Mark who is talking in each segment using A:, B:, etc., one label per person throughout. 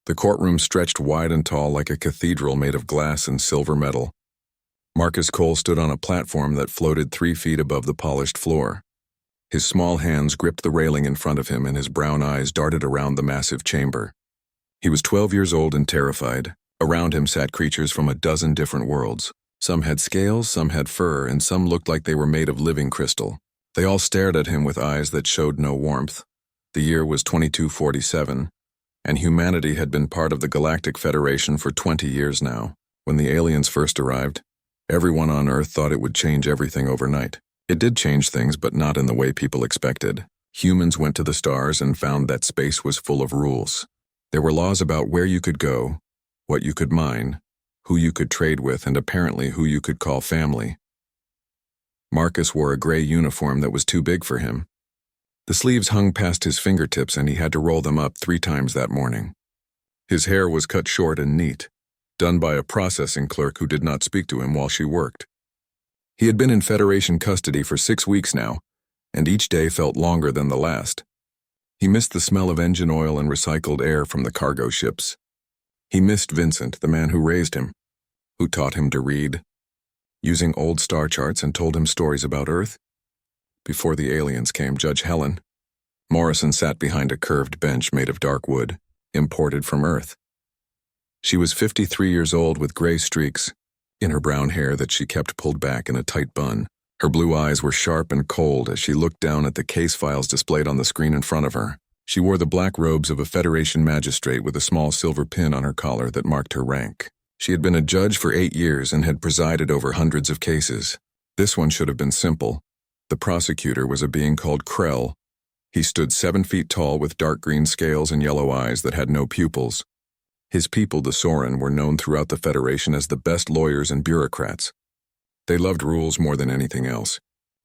A: The courtroom stretched wide and tall like a cathedral made of glass and silver metal. Marcus Cole stood on a platform that floated 3 feet above the polished floor. His small hands gripped the railing in front of him and his brown eyes darted around the massive chamber. He was 12 years old and terrified. Around him sat creatures from a dozen different worlds. Some had scales, some had fur, and some looked like they were made of living crystal. They all stared at him with eyes that showed no warmth. The year was 2247, and humanity had been part of the Galactic Federation for 20 years now. When the aliens first arrived, everyone on Earth thought it would change everything overnight. It did change things, but not in the way people expected. Humans went to the stars and found that space was full of rules. There were laws about where you could go, what you could mine, who you could trade with, and apparently who you could call family. Marcus wore a gray uniform that was too big for him. The sleeves hung past his fingertips and he had to roll them up 3 times that morning. His hair was cut short and neat, done by a processing clerk who did not speak to him while she worked. He had been in Federation custody for 6 weeks now, and each day felt longer than the last. He missed the smell of engine oil and recycled air from the cargo ships. He missed Vincent, the man who raised him, who taught him to read, using old star charts, and told him stories about Earth. Before the aliens came, Judge Helen Morrison sat behind a curved bench made of dark wood, imported from Earth. She was 53 years old with gray streaks in her brown hair that she kept pulled back in a tight bun. Her blue eyes were sharp and cold as she looked down at the case files displayed on the screen in front of her. She wore the black robes of a Federation magistrate with a small silver pin on her collar that marked her rank. She had been a judge for 8 years and had presided over hundreds of cases. This one should have been simple. The prosecutor was a being called Krell. He stood 7 feet tall with dark green scales and yellow eyes that had no pupils. His people, the Soren, were known throughout the Federation as the best lawyers and bureaucrats. They loved rules more than anything else.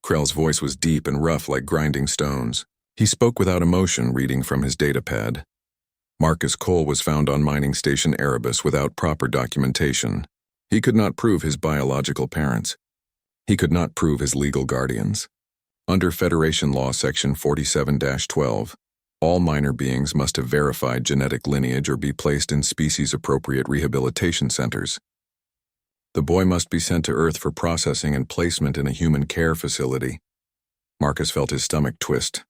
A: Krell's voice was deep and rough like grinding stones. He spoke without emotion, reading from his datapad. Marcus Cole was found on mining station Erebus without proper documentation. He could not prove his biological parents. He could not prove his legal guardians. Under Federation Law Section 47-12, all minor beings must have verified genetic lineage or be placed in species-appropriate rehabilitation centers. The boy must be sent to Earth for processing and placement in a human care facility. Marcus felt his stomach twist.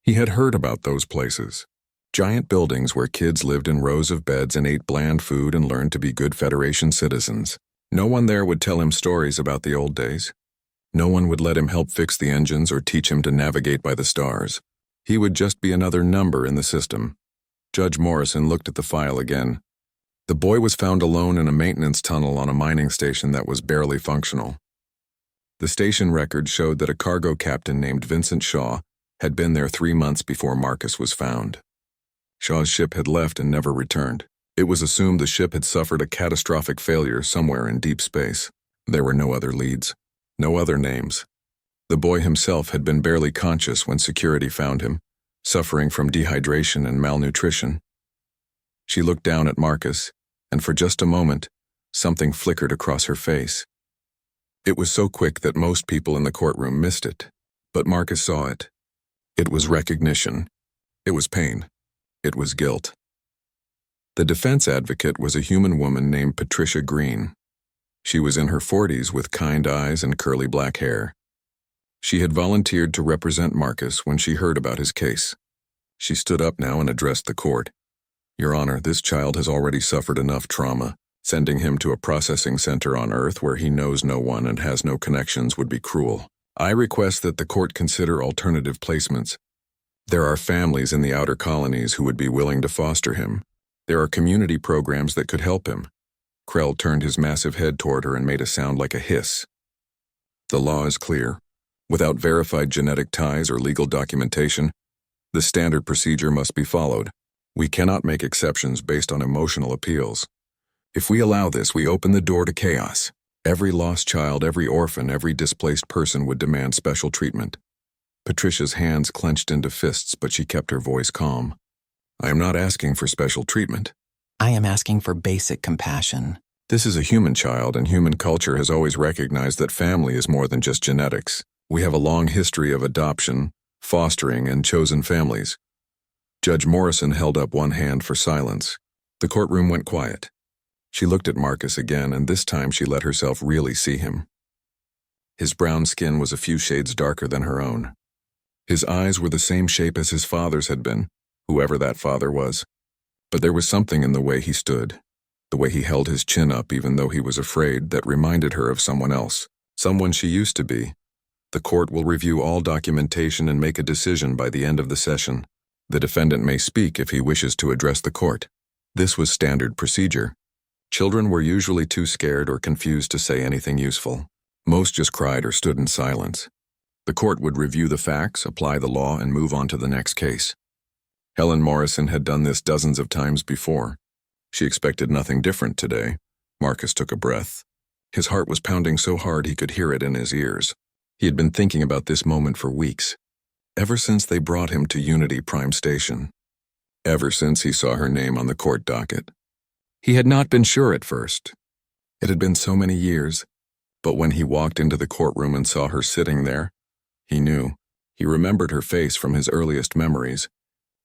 A: He had heard about those places. Giant buildings where kids lived in rows of beds and ate bland food and learned to be good Federation citizens. No one there would tell him stories about the old days. No one would let him help fix the engines or teach him to navigate by the stars. He would just be another number in the system. Judge Morrison looked at the file again. The boy was found alone in a maintenance tunnel on a mining station that was barely functional. The station record showed that a cargo captain named Vincent Shaw had been there 3 months before Marcus was found. Shaw's ship had left and never returned. It was assumed the ship had suffered a catastrophic failure somewhere in deep space. There were no other leads, no other names. The boy himself had been barely conscious when security found him, suffering from dehydration and malnutrition. She looked down at Marcus, and for just a moment, something flickered across her face. It was so quick that most people in the courtroom missed it, but Marcus saw it. It was recognition. It was pain. It was guilt. The defense advocate was a human woman named Patricia Green. She was in her 40s with kind eyes and curly black hair. She had volunteered to represent Marcus when she heard about his case. She stood up now and addressed the court. Your Honor, this child has already suffered enough trauma. Sending him to a processing center on Earth where he knows no one and has no connections would be cruel. I request that the court consider alternative placements. There are families in the outer colonies who would be willing to foster him. There are community programs that could help him. Krell turned his massive head toward her and made a sound like a hiss. The law is clear. Without verified genetic ties or legal documentation, the standard procedure must be followed. We cannot make exceptions based on emotional appeals. If we allow this, we open the door to chaos. Every lost child, every orphan, every displaced person would demand special treatment. Patricia's hands clenched into fists, but she kept her voice calm. I am not asking for special treatment.
B: I am asking for basic compassion.
A: This is a human child, and human culture has always recognized that family is more than just genetics. We have a long history of adoption, fostering, and chosen families. Judge Morrison held up one hand for silence. The courtroom went quiet. She looked at Marcus again, and this time she let herself really see him. His brown skin was a few shades darker than her own. His eyes were the same shape as his father's had been, whoever that father was. But there was something in the way he stood, the way he held his chin up even though he was afraid, that reminded her of someone else, someone she used to be. The court will review all documentation and make a decision by the end of the session. The defendant may speak if he wishes to address the court. This was standard procedure. Children were usually too scared or confused to say anything useful. Most just cried or stood in silence. The court would review the facts, apply the law, and move on to the next case. Helen Morrison had done this dozens of times before. She expected nothing different today. Marcus took a breath. His heart was pounding so hard he could hear it in his ears. He had been thinking about this moment for weeks, ever since they brought him to Unity Prime Station, ever since he saw her name on the court docket. He had not been sure at first. It had been so many years, but when he walked into the courtroom and saw her sitting there, he knew. He remembered her face from his earliest memories.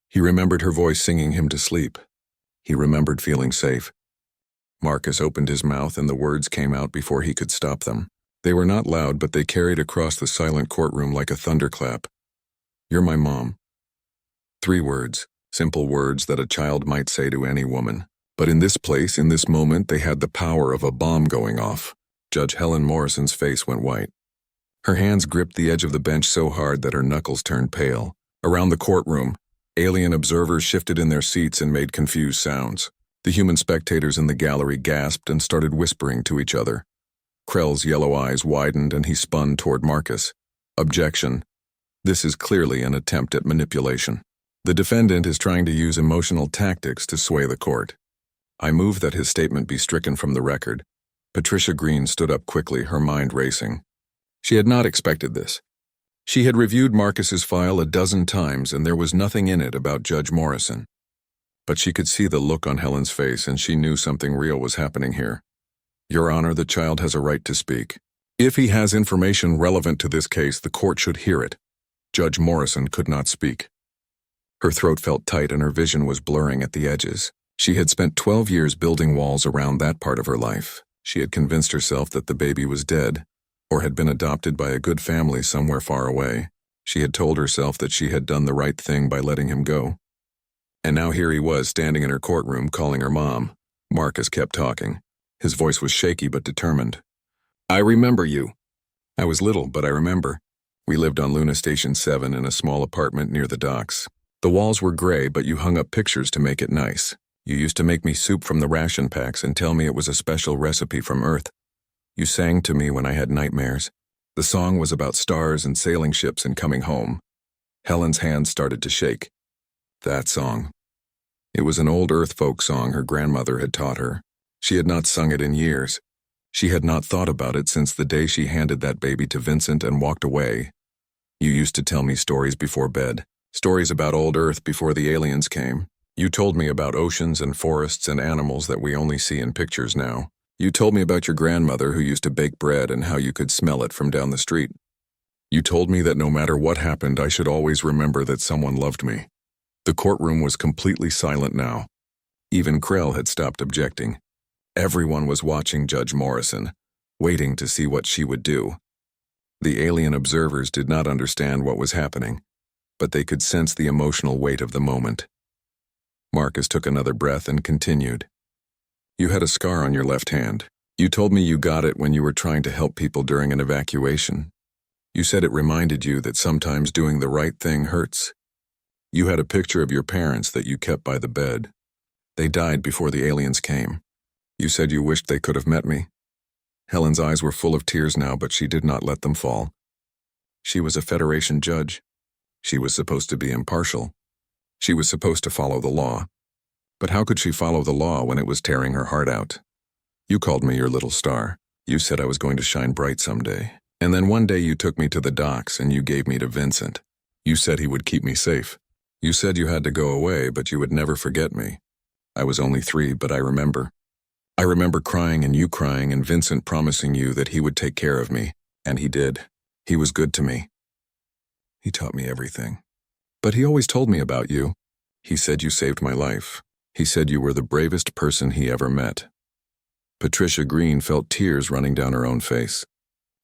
A: He remembered her voice singing him to sleep. He remembered feeling safe. Marcus opened his mouth and the words came out before he could stop them. They were not loud, but they carried across the silent courtroom like a thunderclap. "You're my mom." 3 words, simple words that a child might say to any woman. But in this place, in this moment, they had the power of a bomb going off. Judge Helen Morrison's face went white. Her hands gripped the edge of the bench so hard that her knuckles turned pale. Around the courtroom, alien observers shifted in their seats and made confused sounds. The human spectators in the gallery gasped and started whispering to each other. Krell's yellow eyes widened and he spun toward Marcus. "Objection. This is clearly an attempt at manipulation. The defendant is trying to use emotional tactics to sway the court. I move that his statement be stricken from the record." Patricia Green stood up quickly, her mind racing. She had not expected this. She had reviewed Marcus's file a dozen times and there was nothing in it about Judge Morrison. But she could see the look on Helen's face and she knew something real was happening here. "Your Honor, the child has a right to speak. If he has information relevant to this case, the court should hear it." Judge Morrison could not speak. Her throat felt tight and her vision was blurring at the edges. She had spent 12 years building walls around that part of her life. She had convinced herself that the baby was dead, or had been adopted by a good family somewhere far away. She had told herself that she had done the right thing by letting him go. And now here he was standing in her courtroom calling her mom. Marcus kept talking. His voice was shaky but determined. "I remember you. I was little, but I remember. We lived on Luna Station 7 in a small apartment near the docks. The walls were gray, but you hung up pictures to make it nice. You used to make me soup from the ration packs and tell me it was a special recipe from Earth. You sang to me when I had nightmares. The song was about stars and sailing ships and coming home." Helen's hands started to shake. That song. It was an old Earth folk song her grandmother had taught her. She had not sung it in years. She had not thought about it since the day she handed that baby to Vincent and walked away. "You used to tell me stories before bed, stories about old Earth before the aliens came. You told me about oceans and forests and animals that we only see in pictures now. You told me about your grandmother who used to bake bread and how you could smell it from down the street. You told me that no matter what happened, I should always remember that someone loved me." The courtroom was completely silent now. Even Krell had stopped objecting. Everyone was watching Judge Morrison, waiting to see what she would do. The alien observers did not understand what was happening, but they could sense the emotional weight of the moment. Marcus took another breath and continued. "You had a scar on your left hand. You told me you got it when you were trying to help people during an evacuation. You said it reminded you that sometimes doing the right thing hurts. You had a picture of your parents that you kept by the bed. They died before the aliens came. You said you wished they could have met me." Helen's eyes were full of tears now, but she did not let them fall. She was a Federation judge. She was supposed to be impartial. She was supposed to follow the law. But how could she follow the law when it was tearing her heart out? "You called me your little star. You said I was going to shine bright someday. And then one day you took me to the docks and you gave me to Vincent. You said he would keep me safe. You said you had to go away, but you would never forget me. I was only 3, but I remember. I remember crying and you crying and Vincent promising you that he would take care of me. And he did. He was good to me. He taught me everything. But he always told me about you. He said you saved my life. He said you were the bravest person he ever met. Patricia Green felt tears running down her own face.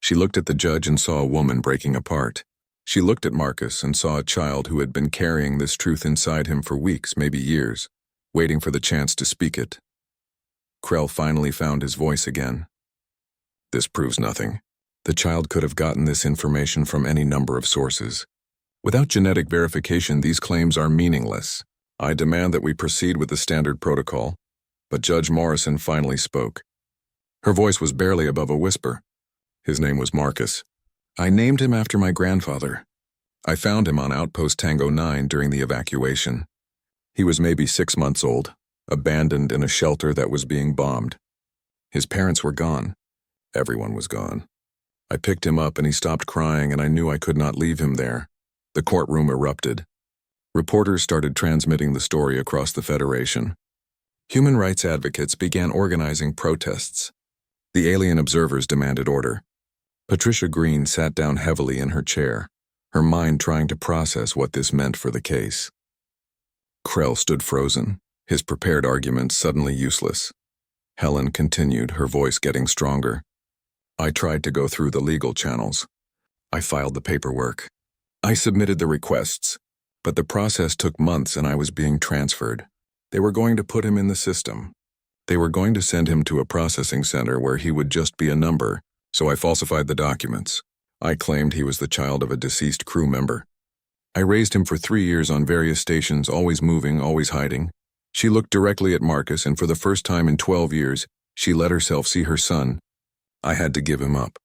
A: She looked at the judge and saw a woman breaking apart. She looked at Marcus and saw a child who had been carrying this truth inside him for weeks, maybe years, waiting for the chance to speak it. Krell finally found his voice again. This proves nothing. The child could have gotten this information from any number of sources. Without genetic verification, these claims are meaningless. I demand that we proceed with the standard protocol. But Judge Morrison finally spoke. Her voice was barely above a whisper. His name was Marcus. I named him after my grandfather. I found him on Outpost Tango 9 during the evacuation. He was maybe 6 months old, abandoned in a shelter that was being bombed. His parents were gone. Everyone was gone. I picked him up and he stopped crying, and I knew I could not leave him there. The courtroom erupted. Reporters started transmitting the story across the Federation. Human rights advocates began organizing protests. The alien observers demanded order. Patricia Green sat down heavily in her chair, her mind trying to process what this meant for the case. Krell stood frozen, his prepared arguments suddenly useless. Helen continued, her voice getting stronger. I tried to go through the legal channels. I filed the paperwork. I submitted the requests, but the process took months and I was being transferred. They were going to put him in the system. They were going to send him to a processing center where he would just be a number, so I falsified the documents. I claimed he was the child of a deceased crew member. I raised him for 3 years on various stations, always moving, always hiding. She looked directly at Marcus, and for the first time in 12 years, she let herself see her son. I had to give him up.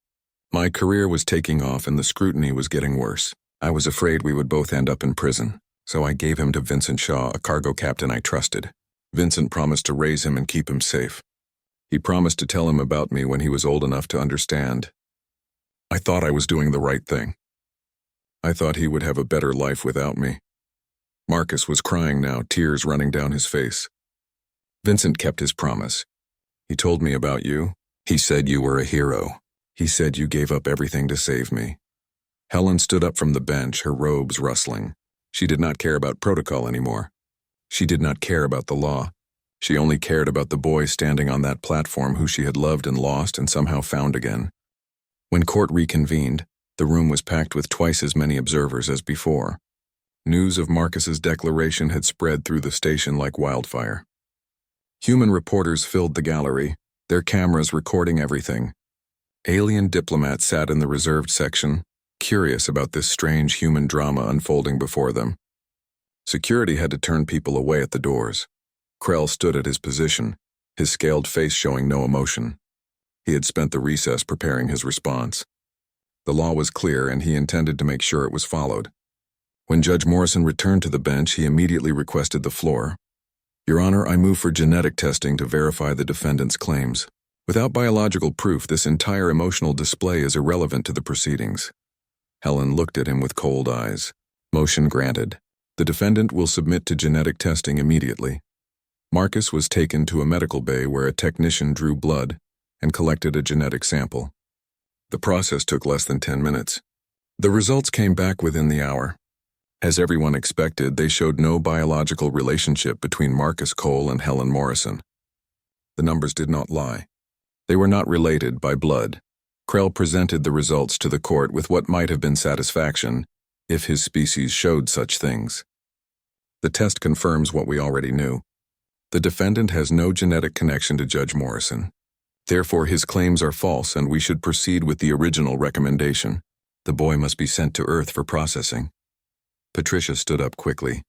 A: My career was taking off and the scrutiny was getting worse. I was afraid we would both end up in prison, so I gave him to Vincent Shaw, a cargo captain I trusted. Vincent promised to raise him and keep him safe. He promised to tell him about me when he was old enough to understand. I thought I was doing the right thing. I thought he would have a better life without me. Marcus was crying now, tears running down his face. Vincent kept his promise. He told me about you. He said you were a hero. He said you gave up everything to save me. Helen stood up from the bench, her robes rustling. She did not care about protocol anymore. She did not care about the law. She only cared about the boy standing on that platform who she had loved and lost and somehow found again. When court reconvened, the room was packed with twice as many observers as before. News of Marcus's declaration had spread through the station like wildfire. Human reporters filled the gallery, their cameras recording everything. Alien diplomats sat in the reserved section, curious about this strange human drama unfolding before them. Security had to turn people away at the doors. Krell stood at his position, his scaled face showing no emotion. He had spent the recess preparing his response. The law was clear and he intended to make sure it was followed. When Judge Morrison returned to the bench, he immediately requested the floor. Your Honor, I move for genetic testing to verify the defendant's claims. Without biological proof, this entire emotional display is irrelevant to the proceedings. Helen looked at him with cold eyes. Motion granted. The defendant will submit to genetic testing immediately. Marcus was taken to a medical bay where a technician drew blood and collected a genetic sample. The process took less than 10 minutes. The results came back within the hour. As everyone expected, they showed no biological relationship between Marcus Cole and Helen Morrison. The numbers did not lie. They were not related by blood. Krell presented the results to the court with what might have been satisfaction if his species showed such things. The test confirms what we already knew. The defendant has no genetic connection to Judge Morrison. Therefore, his claims are false and we should proceed with the original recommendation. The boy must be sent to Earth for processing. Patricia stood up quickly.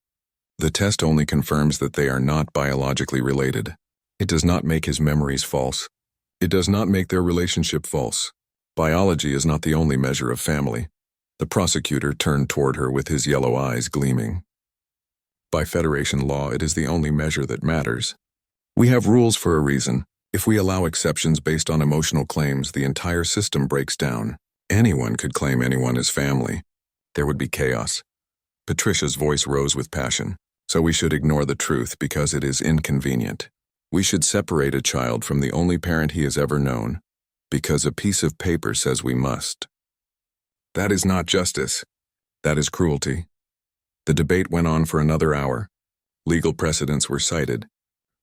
A: The test only confirms that they are not biologically related. It does not make his memories false. It does not make their relationship false. Biology is not the only measure of family. The prosecutor turned toward her with his yellow eyes gleaming. By Federation law, it is the only measure that matters. We have rules for a reason. If we allow exceptions based on emotional claims, the entire system breaks down. Anyone could claim anyone as family. There would be chaos. Patricia's voice rose with passion. So we should ignore the truth because it is inconvenient. We should separate a child from the only parent he has ever known, because a piece of paper says we must. That is not justice. That is cruelty. The debate went on for another hour. Legal precedents were cited.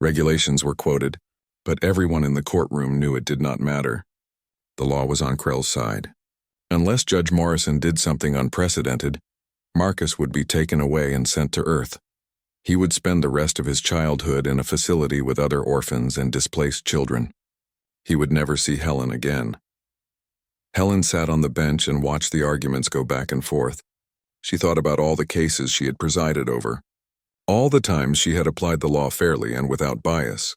A: Regulations were quoted, but everyone in the courtroom knew it did not matter. The law was on Krell's side. Unless Judge Morrison did something unprecedented, Marcus would be taken away and sent to Earth. He would spend the rest of his childhood in a facility with other orphans and displaced children. He would never see Helen again. Helen sat on the bench and watched the arguments go back and forth. She thought about all the cases she had presided over, all the times she had applied the law fairly and without bias.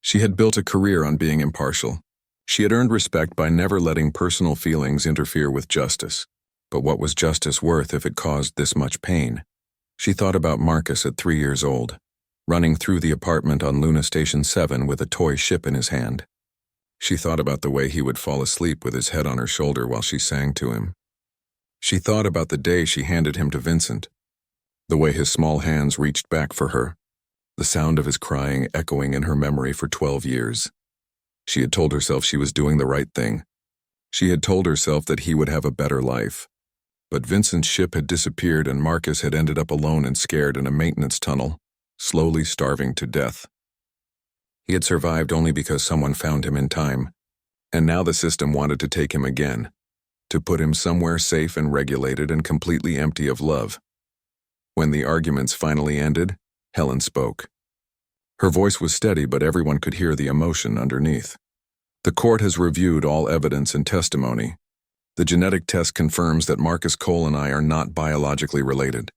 A: She had built a career on being impartial. She had earned respect by never letting personal feelings interfere with justice. But what was justice worth if it caused this much pain? She thought about Marcus at 3 years old, running through the apartment on Luna Station 7 with a toy ship in his hand. She thought about the way he would fall asleep with his head on her shoulder while she sang to him. She thought about the day she handed him to Vincent, the way his small hands reached back for her, the sound of his crying echoing in her memory for 12 years. She had told herself she was doing the right thing. She had told herself that he would have a better life. But Vincent's ship had disappeared and Marcus had ended up alone and scared in a maintenance tunnel, slowly starving to death. He had survived only because someone found him in time, and now the system wanted to take him again, to put him somewhere safe and regulated and completely empty of love. When the arguments finally ended, Helen spoke. Her voice was steady, but everyone could hear the emotion underneath. The court has reviewed all evidence and testimony. The genetic test confirms that Marcus Cole and I are not biologically related.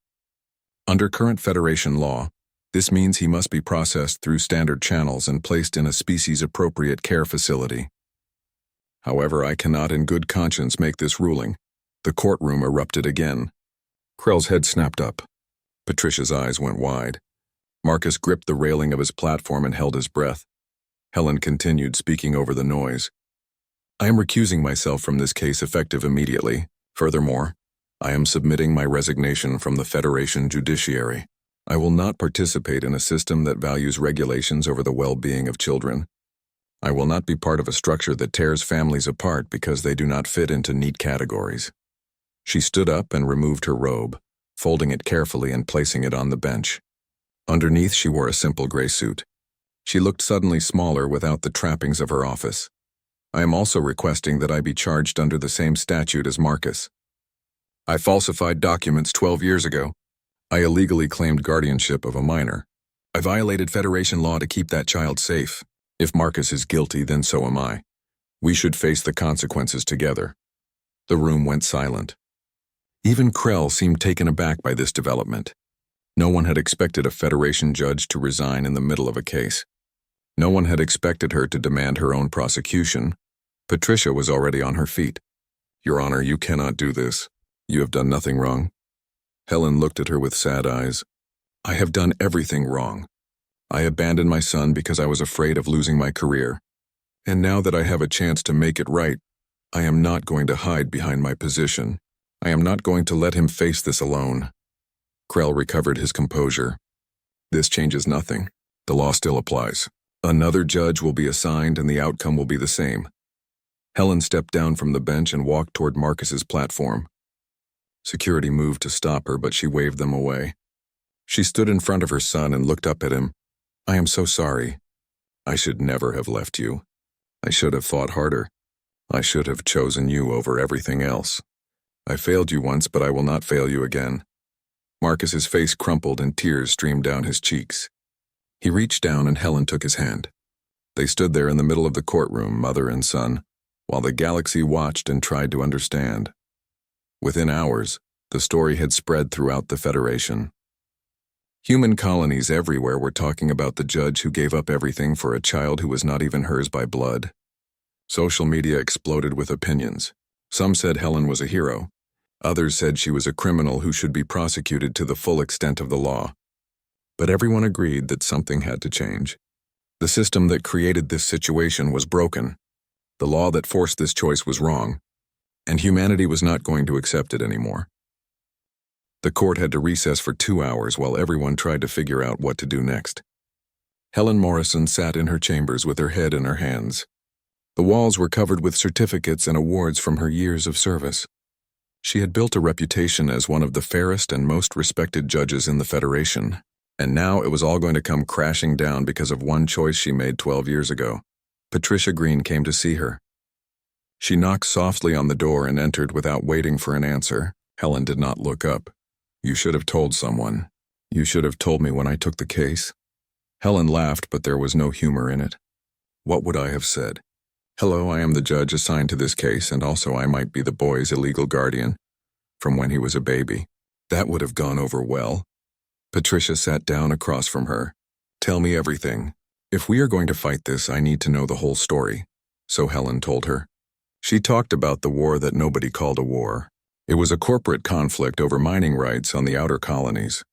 A: Under current Federation law, this means he must be processed through standard channels and placed in a species-appropriate care facility. However, I cannot in good conscience make this ruling. The courtroom erupted again. Krell's head snapped up. Patricia's eyes went wide. Marcus gripped the railing of his platform and held his breath. Helen continued, speaking over the noise. I am recusing myself from this case effective immediately. Furthermore, I am submitting my resignation from the Federation judiciary. I will not participate in a system that values regulations over the well-being of children. I will not be part of a structure that tears families apart because they do not fit into neat categories. She stood up and removed her robe, folding it carefully and placing it on the bench. Underneath, she wore a simple gray suit. She looked suddenly smaller without the trappings of her office. I am also requesting that I be charged under the same statute as Marcus. I falsified documents 12 years ago. I illegally claimed guardianship of a minor. I violated Federation law to keep that child safe. If Marcus is guilty, then so am I. We should face the consequences together. The room went silent. Even Krell seemed taken aback by this development. No one had expected a Federation judge to resign in the middle of a case. No one had expected her to demand her own prosecution. Patricia was already on her feet. Your Honor, you cannot do this. You have done nothing wrong. Helen looked at her with sad eyes. I have done everything wrong. I abandoned my son because I was afraid of losing my career. And now that I have a chance to make it right, I am not going to hide behind my position. I am not going to let him face this alone. Krell recovered his composure. This changes nothing. The law still applies. Another judge will be assigned and the outcome will be the same. Helen stepped down from the bench and walked toward Marcus's platform. Security moved to stop her, but she waved them away. She stood in front of her son and looked up at him. I am so sorry. I should never have left you. I should have fought harder. I should have chosen you over everything else. I failed you once, but I will not fail you again. Marcus's face crumpled and tears streamed down his cheeks. He reached down and Helen took his hand. They stood there in the middle of the courtroom, mother and son, while the galaxy watched and tried to understand. Within hours, the story had spread throughout the Federation. Human colonies everywhere were talking about the judge who gave up everything for a child who was not even hers by blood. Social media exploded with opinions. Some said Helen was a hero. Others said she was a criminal who should be prosecuted to the full extent of the law. But everyone agreed that something had to change. The system that created this situation was broken. The law that forced this choice was wrong, and humanity was not going to accept it anymore. The court had to recess for 2 hours while everyone tried to figure out what to do next. Helen Morrison sat in her chambers with her head in her hands. The walls were covered with certificates and awards from her years of service. She had built a reputation as one of the fairest and most respected judges in the Federation. And now it was all going to come crashing down because of one choice she made 12 years ago. Patricia Green came to see her. She knocked softly on the door and entered without waiting for an answer. Helen did not look up. "You should have told someone. You should have told me when I took the case." Helen laughed, but there was no humor in it. "What would I have said? Hello, I am the judge assigned to this case, and also I might be the boy's illegal guardian from when he was a baby." That would have gone over well. Patricia sat down across from her. "Tell me everything. If we are going to fight this, I need to know the whole story." So Helen told her. She talked about the war that nobody called a war. It was a corporate conflict over mining rights on the outer colonies.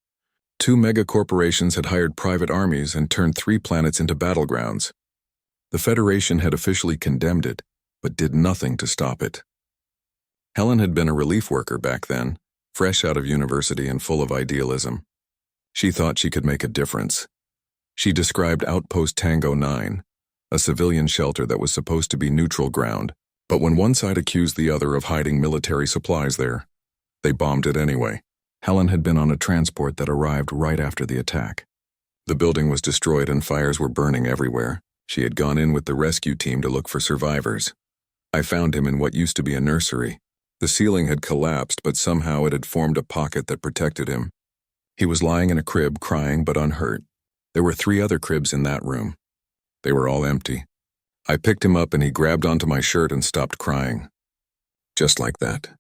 A: 2 megacorporations had hired private armies and turned 3 planets into battlegrounds. The Federation had officially condemned it, but did nothing to stop it. Helen had been a relief worker back then, fresh out of university and full of idealism. She thought she could make a difference. She described Outpost Tango 9, a civilian shelter that was supposed to be neutral ground, but when one side accused the other of hiding military supplies there, they bombed it anyway. Helen had been on a transport that arrived right after the attack. The building was destroyed and fires were burning everywhere. She had gone in with the rescue team to look for survivors. I found him in what used to be a nursery. The ceiling had collapsed, but somehow it had formed a pocket that protected him. He was lying in a crib, crying but unhurt. There were 3 other cribs in that room. They were all empty. I picked him up and he grabbed onto my shirt and stopped crying. Just like that.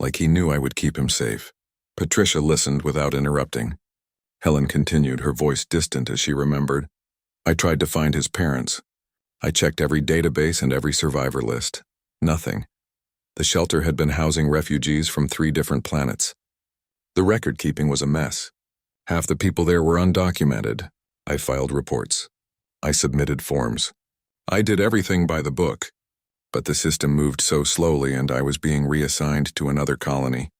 A: Like he knew I would keep him safe. Patricia listened without interrupting. Helen continued, her voice distant as she remembered. "I tried to find his parents. I checked every database and every survivor list. Nothing. The shelter had been housing refugees from 3 different planets. The record-keeping was a mess. Half the people there were undocumented. I filed reports. I submitted forms. I did everything by the book. But the system moved so slowly and I was being reassigned to another colony.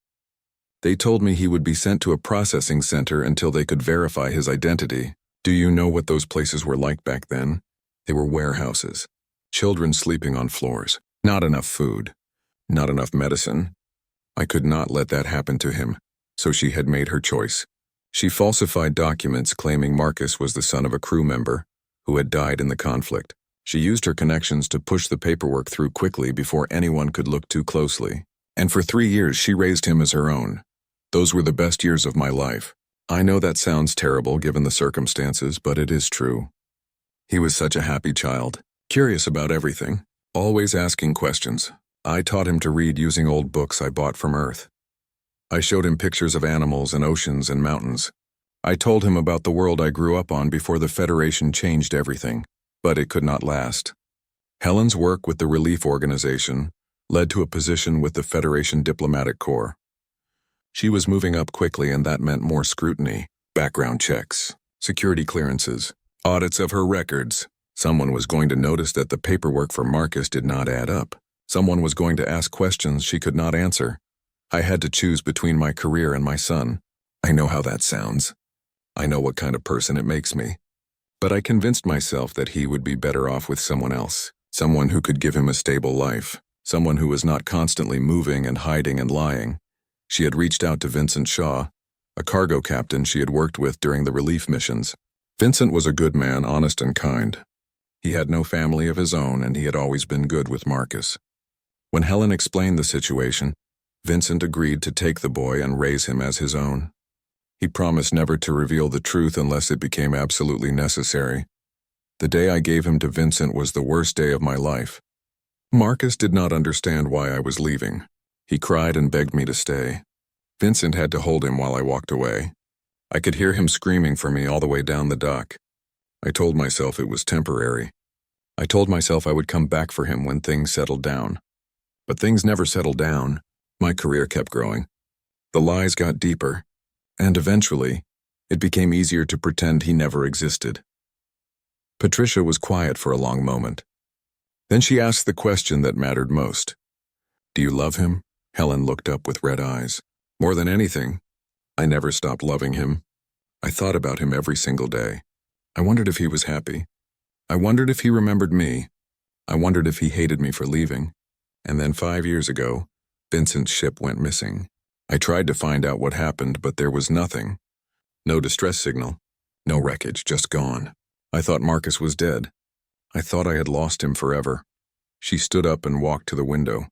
A: They told me he would be sent to a processing center until they could verify his identity. Do you know what those places were like back then? They were warehouses. Children sleeping on floors. Not enough food. Not enough medicine. I could not let that happen to him, so she had made her choice. She falsified documents claiming Marcus was the son of a crew member who had died in the conflict. She used her connections to push the paperwork through quickly before anyone could look too closely. And for 3 years she raised him as her own. Those were the best years of my life. I know that sounds terrible given the circumstances, but it is true. He was such a happy child, curious about everything, always asking questions. I taught him to read using old books I bought from Earth. I showed him pictures of animals and oceans and mountains. I told him about the world I grew up on before the Federation changed everything, but it could not last. Helen's work with the relief organization led to a position with the Federation Diplomatic Corps. She was moving up quickly, and that meant more scrutiny, background checks, security clearances, audits of her records. Someone was going to notice that the paperwork for Marcus did not add up. Someone was going to ask questions she could not answer. I had to choose between my career and my son. I know how that sounds. I know what kind of person it makes me. But I convinced myself that he would be better off with someone else, someone who could give him a stable life, someone who was not constantly moving and hiding and lying. She had reached out to Vincent Shaw, a cargo captain she had worked with during the relief missions. Vincent was a good man, honest and kind. He had no family of his own, and he had always been good with Marcus. When Helen explained the situation, Vincent agreed to take the boy and raise him as his own. He promised never to reveal the truth unless it became absolutely necessary. The day I gave him to Vincent was the worst day of my life. Marcus did not understand why I was leaving. He cried and begged me to stay. Vincent had to hold him while I walked away. I could hear him screaming for me all the way down the dock. I told myself it was temporary. I told myself I would come back for him when things settled down. But things never settled down. My career kept growing. The lies got deeper, and eventually, it became easier to pretend he never existed. Patricia was quiet for a long moment. Then she asked the question that mattered most. "Do you love him?" Helen looked up with red eyes. "More than anything, I never stopped loving him. I thought about him every single day. I wondered if he was happy. I wondered if he remembered me. I wondered if he hated me for leaving. And then 5 years ago, Vincent's ship went missing. I tried to find out what happened, but there was nothing. No distress signal, No wreckage, just gone. I thought Marcus was dead. I thought I had lost him forever. She stood up and walked to the window.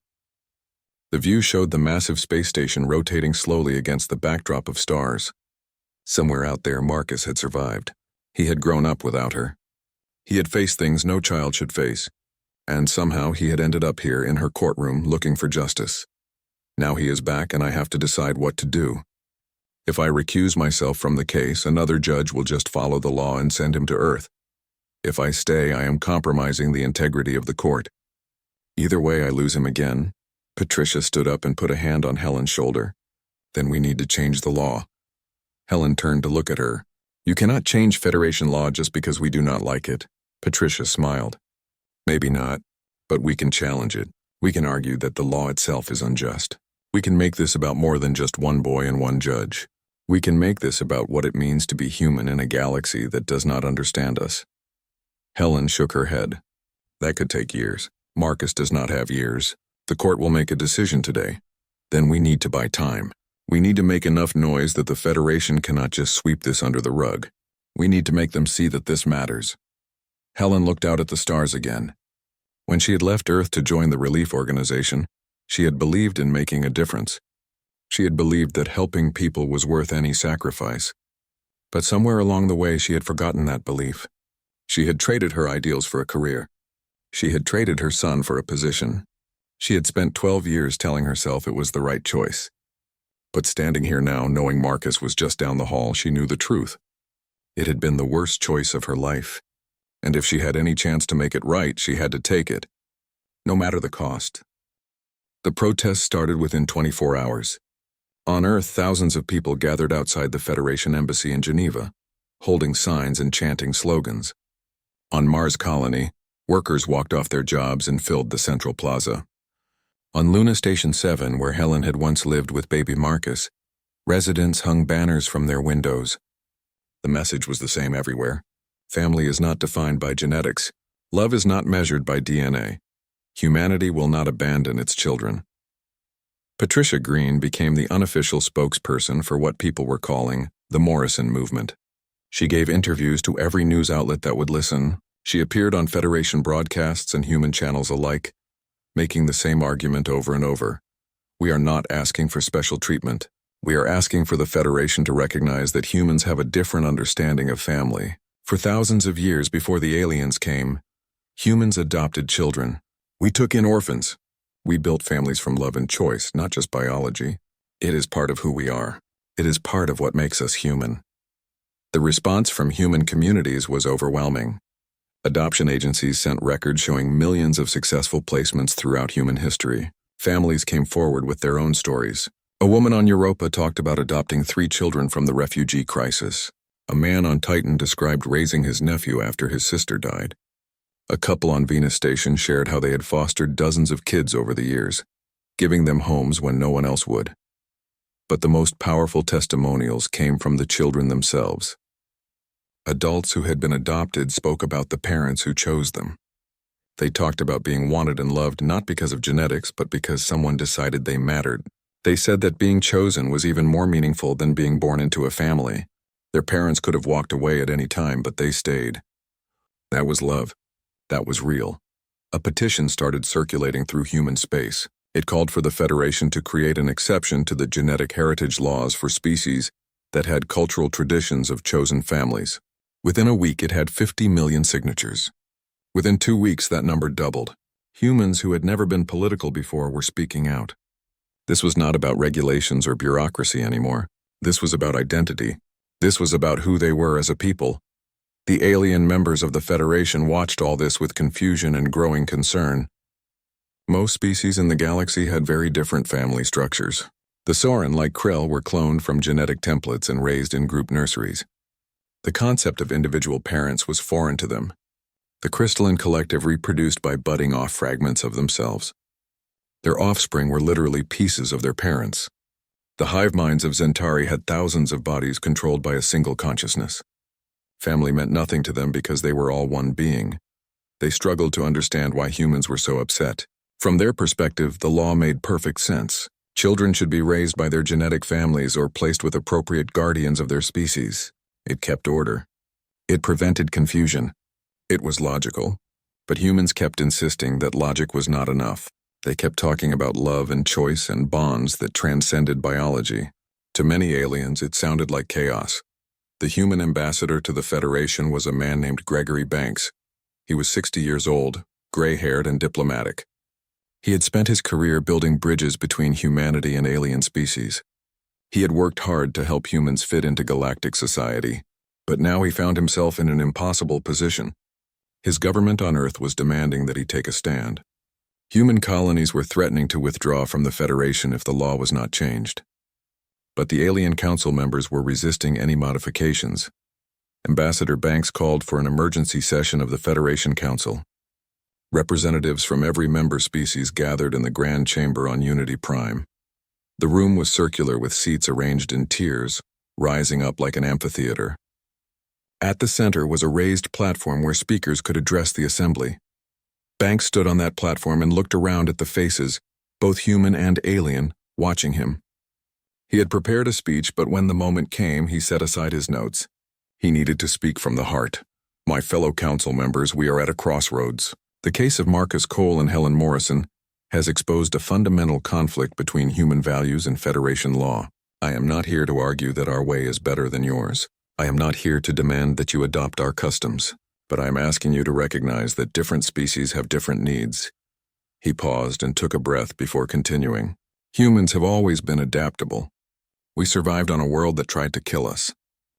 A: The view showed the massive space station rotating slowly against the backdrop of stars. Somewhere out there, Marcus had survived. He had grown up without her. He had faced things no child should face. And somehow he had ended up here in her courtroom looking for justice. Now he is back and I have to decide what to do. If I recuse myself from the case, another judge will just follow the law and send him to Earth. If I stay, I am compromising the integrity of the court. Either way, I lose him again. Patricia stood up and put a hand on Helen's shoulder. Then we need to change the law. Helen turned to look at her. You cannot change Federation law just because we do not like it. Patricia smiled. Maybe not, but we can challenge it. We can argue that the law itself is unjust. We can make this about more than just one boy and one judge. We can make this about what it means to be human in a galaxy that does not understand us. Helen shook her head. That could take years. Marcus does not have years. The court will make a decision today. Then we need to buy time. We need to make enough noise that the Federation cannot just sweep this under the rug. We need to make them see that this matters. Helen looked out at the stars again. When she had left Earth to join the relief organization, she had believed in making a difference. She had believed that helping people was worth any sacrifice. But somewhere along the way, she had forgotten that belief. She had traded her ideals for a career. She had traded her son for a position. She had spent 12 years telling herself it was the right choice. But standing here now, knowing Marcus was just down the hall, she knew the truth. It had been the worst choice of her life. And if she had any chance to make it right, she had to take it, no matter the cost. The protests started within 24 hours. On Earth, thousands of people gathered outside the Federation embassy in Geneva, holding signs and chanting slogans. On Mars Colony, workers walked off their jobs and filled the central plaza. On Luna Station 7, where Helen had once lived with baby Marcus, residents hung banners from their windows. The message was the same everywhere. Family is not defined by genetics. Love is not measured by DNA. Humanity will not abandon its children. Patricia Green became the unofficial spokesperson for what people were calling the Morrison movement. She gave interviews to every news outlet that would listen. She appeared on Federation broadcasts and human channels alike, making the same argument over and over. We are not asking for special treatment. We are asking for the Federation to recognize that humans have a different understanding of family. For thousands of years before the aliens came, humans adopted children. We took in orphans. We built families from love and choice, not just biology. It is part of who we are. It is part of what makes us human. The response from human communities was overwhelming. Adoption agencies sent records showing millions of successful placements throughout human history. Families came forward with their own stories. A woman on Europa talked about adopting 3 children from the refugee crisis. A man on Titan described raising his nephew after his sister died. A couple on Venus Station shared how they had fostered dozens of kids over the years, giving them homes when no one else would. But the most powerful testimonials came from the children themselves. Adults who had been adopted spoke about the parents who chose them. They talked about being wanted and loved not because of genetics, but because someone decided they mattered. They said that being chosen was even more meaningful than being born into a family. Their parents could have walked away at any time, but they stayed. That was love. That was real. A petition started circulating through human space. It called for the Federation to create an exception to the genetic heritage laws for species that had cultural traditions of chosen families. Within a week, it had 50 million signatures. Within 2 weeks, that number doubled. Humans who had never been political before were speaking out. This was not about regulations or bureaucracy anymore. This was about identity. This was about who they were as a people. The alien members of the Federation watched all this with confusion and growing concern. Most species in the galaxy had very different family structures. The Soren, like Krill, were cloned from genetic templates and raised in group nurseries. The concept of individual parents was foreign to them. The crystalline collective reproduced by budding off fragments of themselves. Their offspring were literally pieces of their parents. The hive minds of Zentari had thousands of bodies controlled by a single consciousness. Family meant nothing to them because they were all one being. They struggled to understand why humans were so upset. From their perspective, the law made perfect sense. Children should be raised by their genetic families or placed with appropriate guardians of their species. It kept order. It prevented confusion. It was logical. But humans kept insisting that logic was not enough. They kept talking about love and choice and bonds that transcended biology. To many aliens, it sounded like chaos. The human ambassador to the Federation was a man named Gregory Banks. He was 60 years old, gray-haired and diplomatic. He had spent his career building bridges between humanity and alien species. He had worked hard to help humans fit into galactic society, but now he found himself in an impossible position. His government on Earth was demanding that he take a stand. Human colonies were threatening to withdraw from the Federation if the law was not changed. But the alien council members were resisting any modifications. Ambassador Banks called for an emergency session of the Federation Council. Representatives from every member species gathered in the Grand Chamber on Unity Prime. The room was circular with seats arranged in tiers, rising up like an amphitheater. At the center was a raised platform where speakers could address the assembly. Banks stood on that platform and looked around at the faces, both human and alien, watching him. He had prepared a speech, but when the moment came, he set aside his notes. He needed to speak from the heart. My fellow council members, we are at a crossroads. The case of Marcus Cole and Helen Morrison has exposed a fundamental conflict between human values and Federation law. I am not here to argue that our way is better than yours. I am not here to demand that you adopt our customs, but I am asking you to recognize that different species have different needs. He paused and took a breath before continuing. Humans have always been adaptable. We survived on a world that tried to kill us.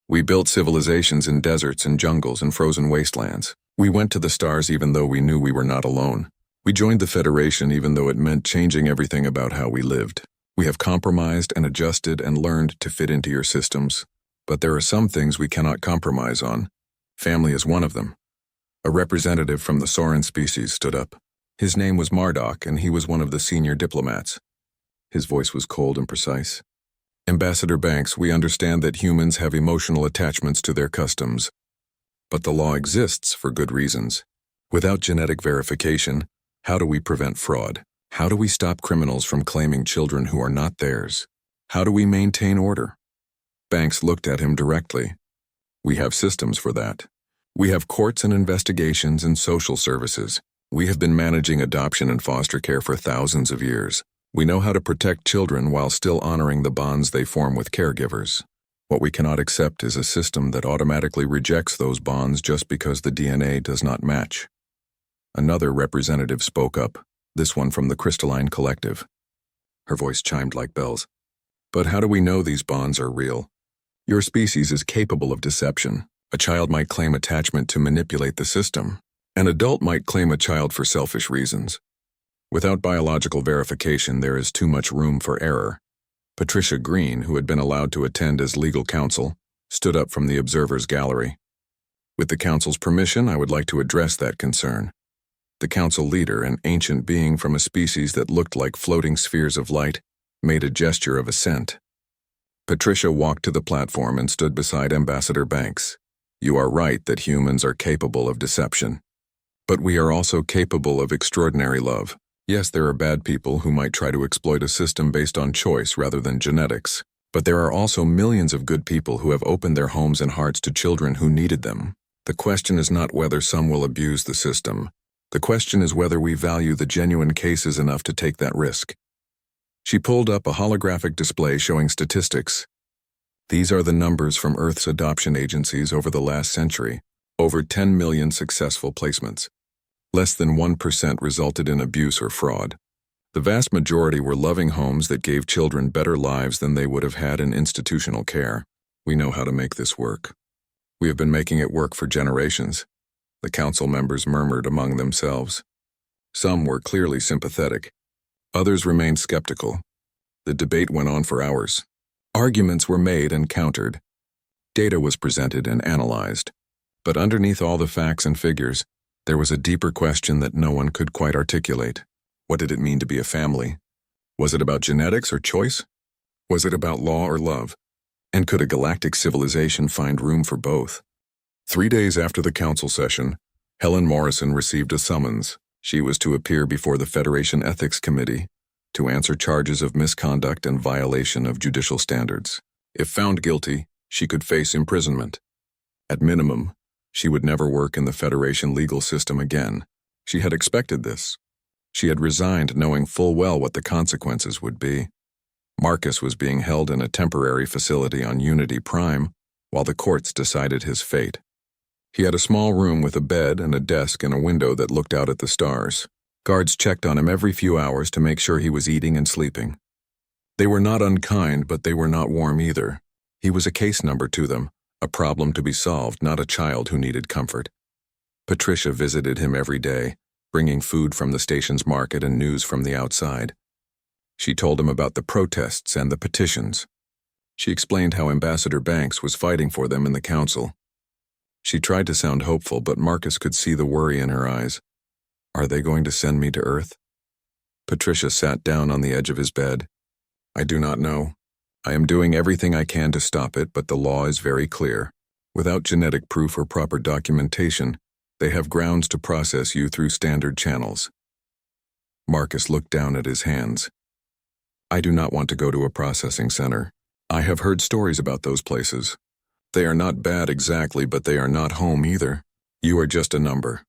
A: We built civilizations in deserts and jungles and frozen wastelands. We went to the stars even though we knew we were not alone. We joined the Federation even though it meant changing everything about how we lived. We have compromised and adjusted and learned to fit into your systems. But there are some things we cannot compromise on. Family is one of them. A representative from the Soren species stood up. His name was Mardok, and he was one of the senior diplomats. His voice was cold and precise. Ambassador Banks, we understand that humans have emotional attachments to their customs. But the law exists for good reasons. Without genetic verification, how do we prevent fraud? How do we stop criminals from claiming children who are not theirs? How do we maintain order? Banks looked at him directly. We have systems for that. We have courts and investigations and social services. We have been managing adoption and foster care for thousands of years. We know how to protect children while still honoring the bonds they form with caregivers. What we cannot accept is a system that automatically rejects those bonds just because the DNA does not match. Another representative spoke up, this one from the Crystalline Collective. Her voice chimed like bells. But how do we know these bonds are real? Your species is capable of deception. A child might claim attachment to manipulate the system. An adult might claim a child for selfish reasons. Without biological verification, there is too much room for error. Patricia Green, who had been allowed to attend as legal counsel, stood up from the observer's gallery. With the council's permission, I would like to address that concern. The council leader, an ancient being from a species that looked like floating spheres of light, made a gesture of assent. Patricia walked to the platform and stood beside Ambassador Banks. You are right that humans are capable of deception. But we are also capable of extraordinary love. Yes, there are bad people who might try to exploit a system based on choice rather than genetics. But there are also millions of good people who have opened their homes and hearts to children who needed them. The question is not whether some will abuse the system. The question is whether we value the genuine cases enough to take that risk. She pulled up a holographic display showing statistics. These are the numbers from Earth's adoption agencies over the last century. Over 10 million successful placements. Less than 1% resulted in abuse or fraud. The vast majority were loving homes that gave children better lives than they would have had in institutional care. We know how to make this work. We have been making it work for generations. The council members murmured among themselves. Some were clearly sympathetic. Others remained skeptical. The debate went on for hours. Arguments were made and countered. Data was presented and analyzed. But underneath all the facts and figures, there was a deeper question that no one could quite articulate. What did it mean to be a family? Was it about genetics or choice? Was it about law or love? And could a galactic civilization find room for both? 3 days after the council session, Helen Morrison received a summons. She was to appear before the Federation Ethics Committee to answer charges of misconduct and violation of judicial standards. If found guilty, she could face imprisonment. At minimum, She would never work in the Federation legal system again. She had expected this. She had resigned knowing full well what the consequences would be. Marcus was being held in a temporary facility on Unity Prime while the courts decided his fate. He had a small room with a bed and a desk and a window that looked out at the stars. Guards checked on him every few hours to make sure he was eating and sleeping. They were not unkind, but they were not warm either. He was a case number to them, a problem to be solved, not a child who needed comfort. Patricia visited him every day, bringing food from the station's market and news from the outside. She told him about the protests and the petitions. She explained how Ambassador Banks was fighting for them in the council. She tried to sound hopeful, but Marcus could see the worry in her eyes. Are they going to send me to Earth? Patricia sat down on the edge of his bed. I do not know. I am doing everything I can to stop it, but the law is very clear. Without genetic proof or proper documentation, they have grounds to process you through standard channels. Marcus looked down at his hands. I do not want to go to a processing center. I have heard stories about those places. They are not bad exactly, but they are not home either. You are just a number.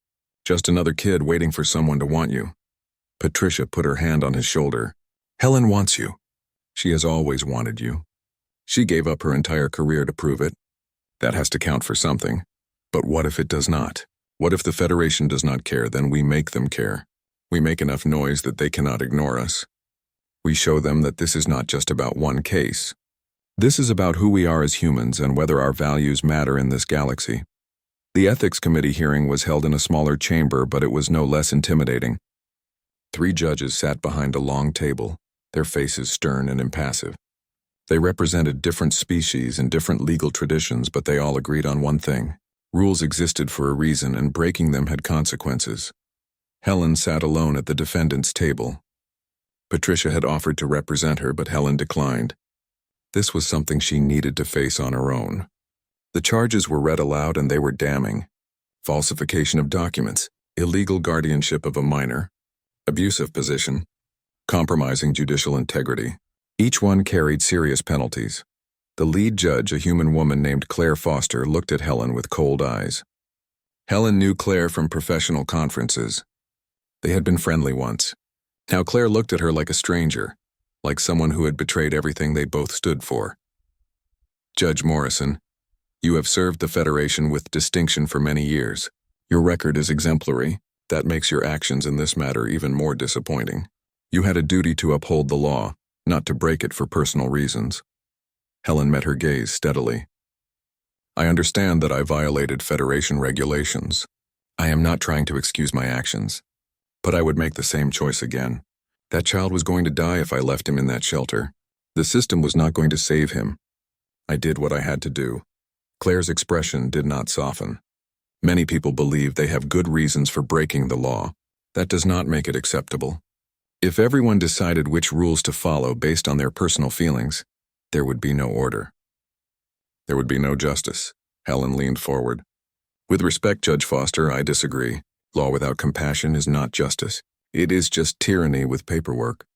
A: Just another kid waiting for someone to want you. Patricia put her hand on his shoulder. Helen wants you. She has always wanted you. She gave up her entire career to prove it. That has to count for something. But what if it does not? What if the Federation does not care? Then we make them care. We make enough noise that they cannot ignore us. We show them that this is not just about one case. This is about who we are as humans and whether our values matter in this galaxy. The Ethics Committee hearing was held in a smaller chamber, but it was no less intimidating. 3 judges sat behind a long table, their faces stern and impassive. They represented different species and different legal traditions, but they all agreed on one thing. Rules existed for a reason, and breaking them had consequences. Helen sat alone at the defendant's table. Patricia had offered to represent her, but Helen declined. This was something she needed to face on her own. The charges were read aloud and they were damning. Falsification of documents, illegal guardianship of a minor, abusive position, compromising judicial integrity. Each one carried serious penalties. The lead judge, a human woman named Claire Foster, looked at Helen with cold eyes. Helen knew Claire from professional conferences. They had been friendly once. Now Claire looked at her like a stranger, like someone who had betrayed everything they both stood for. Judge Morrison, you have served the Federation with distinction for many years. Your record is exemplary. That makes your actions in this matter even more disappointing. You had a duty to uphold the law, not to break it for personal reasons. Helen met her gaze steadily. I understand that I violated Federation regulations. I am not trying to excuse my actions, but I would make the same choice again. That child was going to die if I left him in that shelter. The system was not going to save him. I did what I had to do. Claire's expression did not soften. Many people believe they have good reasons for breaking the law. That does not make it acceptable. If everyone decided which rules to follow based on their personal feelings, there would be no order. There would be no justice. Helen leaned forward. With respect, Judge Foster, I disagree. Law without compassion is not justice. It is just tyranny with paperwork.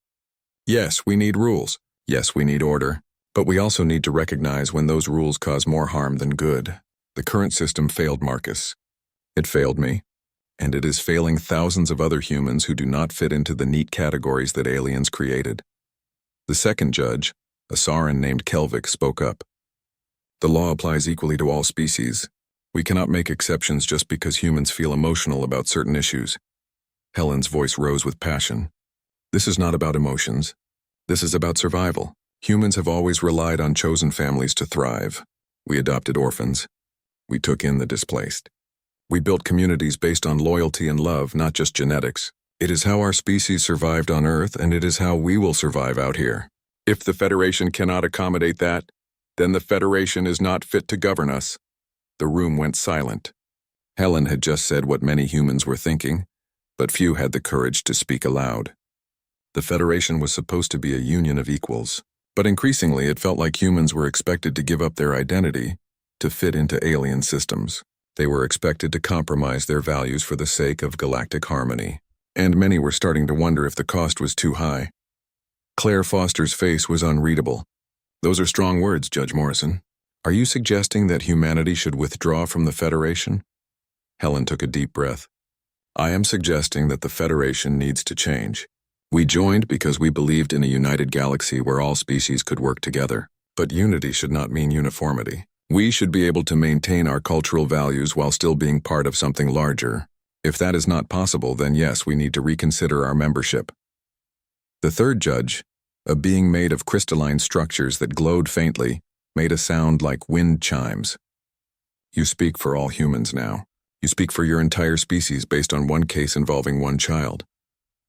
A: Yes, we need rules. Yes, we need order. But we also need to recognize when those rules cause more harm than good. The current system failed Marcus. It failed me. And it is failing thousands of other humans who do not fit into the neat categories that aliens created. The second judge, a Saran named Kelvik, spoke up. The law applies equally to all species. We cannot make exceptions just because humans feel emotional about certain issues. Helen's voice rose with passion. This is not about emotions. This is about survival. Humans have always relied on chosen families to thrive. We adopted orphans. We took in the displaced. We built communities based on loyalty and love, not just genetics. It is how our species survived on Earth, and it is how we will survive out here. If the Federation cannot accommodate that, then the Federation is not fit to govern us. The room went silent. Helen had just said what many humans were thinking, but few had the courage to speak aloud. The Federation was supposed to be a union of equals, but increasingly it felt like humans were expected to give up their identity to fit into alien systems. They were expected to compromise their values for the sake of galactic harmony, and many were starting to wonder if the cost was too high. Claire Foster's face was unreadable. Those are strong words, Judge Morrison. Are you suggesting that humanity should withdraw from the Federation? Helen took a deep breath. I am suggesting that the Federation needs to change. We joined because we believed in a united galaxy where all species could work together. But unity should not mean uniformity. We should be able to maintain our cultural values while still being part of something larger. If that is not possible, then yes, we need to reconsider our membership. The third judge, a being made of crystalline structures that glowed faintly, made a sound like wind chimes. You speak for all humans now. You speak for your entire species based on one case involving one child.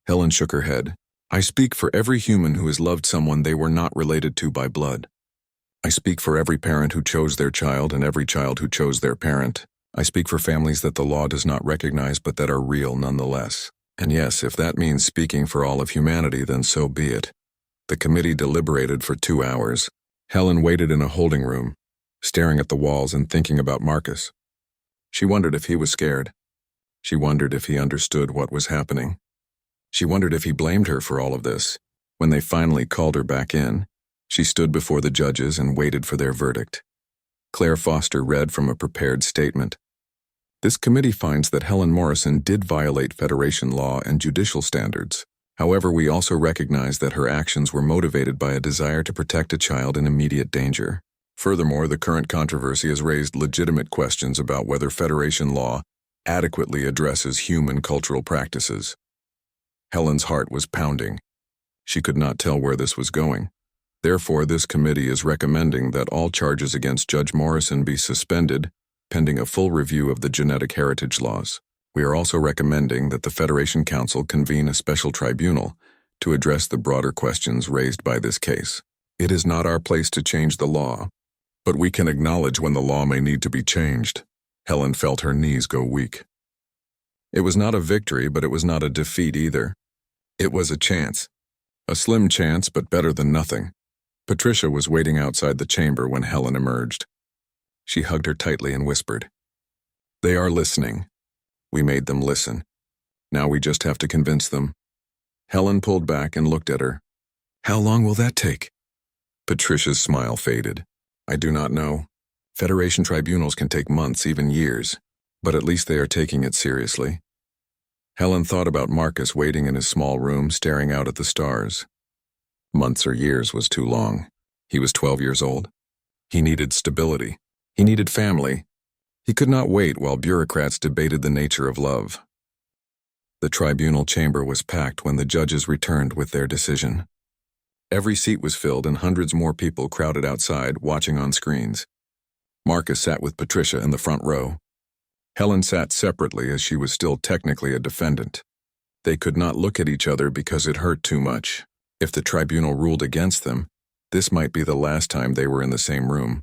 A: Helen shook her head. I speak for every human who has loved someone they were not related to by blood. I speak for every parent who chose their child and every child who chose their parent. I speak for families that the law does not recognize but that are real nonetheless. And yes, if that means speaking for all of humanity, then so be it. The committee deliberated for 2 hours. Helen waited in a holding room, staring at the walls and thinking about Marcus. She wondered if he was scared. She wondered if he understood what was happening. She wondered if he blamed her for all of this. When they finally called her back in, she stood before the judges and waited for their verdict. Claire Foster read from a prepared statement. This committee finds that Helen Morrison did violate Federation law and judicial standards. However, we also recognize that her actions were motivated by a desire to protect a child in immediate danger. Furthermore, the current controversy has raised legitimate questions about whether Federation law adequately addresses human cultural practices. Helen's heart was pounding. She could not tell where this was going. Therefore, this committee is recommending that all charges against Judge Morrison be suspended, pending a full review of the genetic heritage laws. We are also recommending that the Federation Council convene a special tribunal to address the broader questions raised by this case. It is not our place to change the law, but we can acknowledge when the law may need to be changed. Helen felt her knees go weak. It was not a victory, but it was not a defeat either. It was a chance. A slim chance, but better than nothing. Patricia was waiting outside the chamber when Helen emerged. She hugged her tightly and whispered, "They are listening. We made them listen. Now we just have to convince them." Helen pulled back and looked at her. "How long will that take?" Patricia's smile faded. "I do not know. Federation tribunals can take months, even years, but at least they are taking it seriously." Helen thought about Marcus waiting in his small room, staring out at the stars. Months or years was too long. He was 12 years old. He needed stability. He needed family. He could not wait while bureaucrats debated the nature of love. The tribunal chamber was packed when the judges returned with their decision. Every seat was filled and hundreds more people crowded outside, watching on screens. Marcus sat with Patricia in the front row. Helen sat separately as she was still technically a defendant. They could not look at each other because it hurt too much. If the tribunal ruled against them, this might be the last time they were in the same room.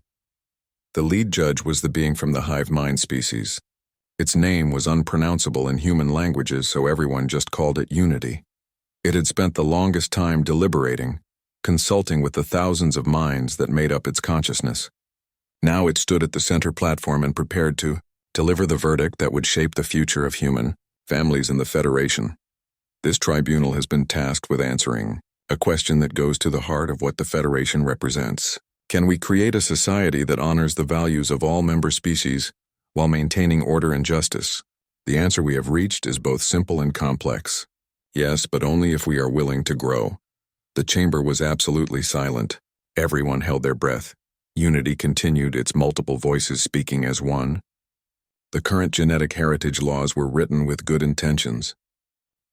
A: The lead judge was the being from the hive mind species. Its name was unpronounceable in human languages, so everyone just called it Unity. It had spent the longest time deliberating, consulting with the thousands of minds that made up its consciousness. Now it stood at the center platform and prepared to deliver the verdict that would shape the future of human families in the Federation. This tribunal has been tasked with answering a question that goes to the heart of what the Federation represents. Can we create a society that honors the values of all member species while maintaining order and justice? The answer we have reached is both simple and complex. Yes, but only if we are willing to grow. The chamber was absolutely silent. Everyone held their breath. Unity continued, its multiple voices speaking as one. The current genetic heritage laws were written with good intentions.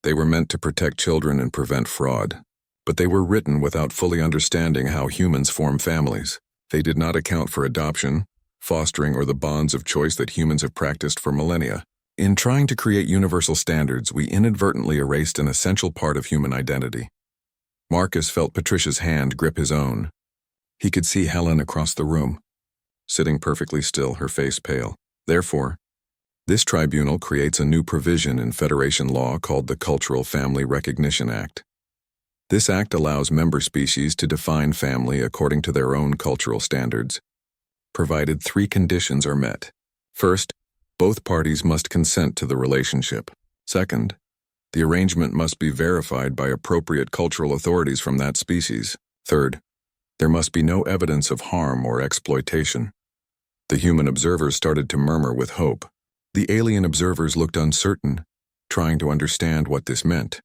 A: They were meant to protect children and prevent fraud. But they were written without fully understanding how humans form families. They did not account for adoption, fostering, or the bonds of choice that humans have practiced for millennia. In trying to create universal standards, we inadvertently erased an essential part of human identity. Marcus felt Patricia's hand grip his own. He could see Helen across the room, sitting perfectly still, her face pale. Therefore, this tribunal creates a new provision in Federation law called the Cultural Family Recognition Act. This act allows member species to define family according to their own cultural standards, provided 3 conditions are met. First, both parties must consent to the relationship. Second, the arrangement must be verified by appropriate cultural authorities from that species. Third, there must be no evidence of harm or exploitation. The human observers started to murmur with hope. The alien observers looked uncertain, trying to understand what this meant.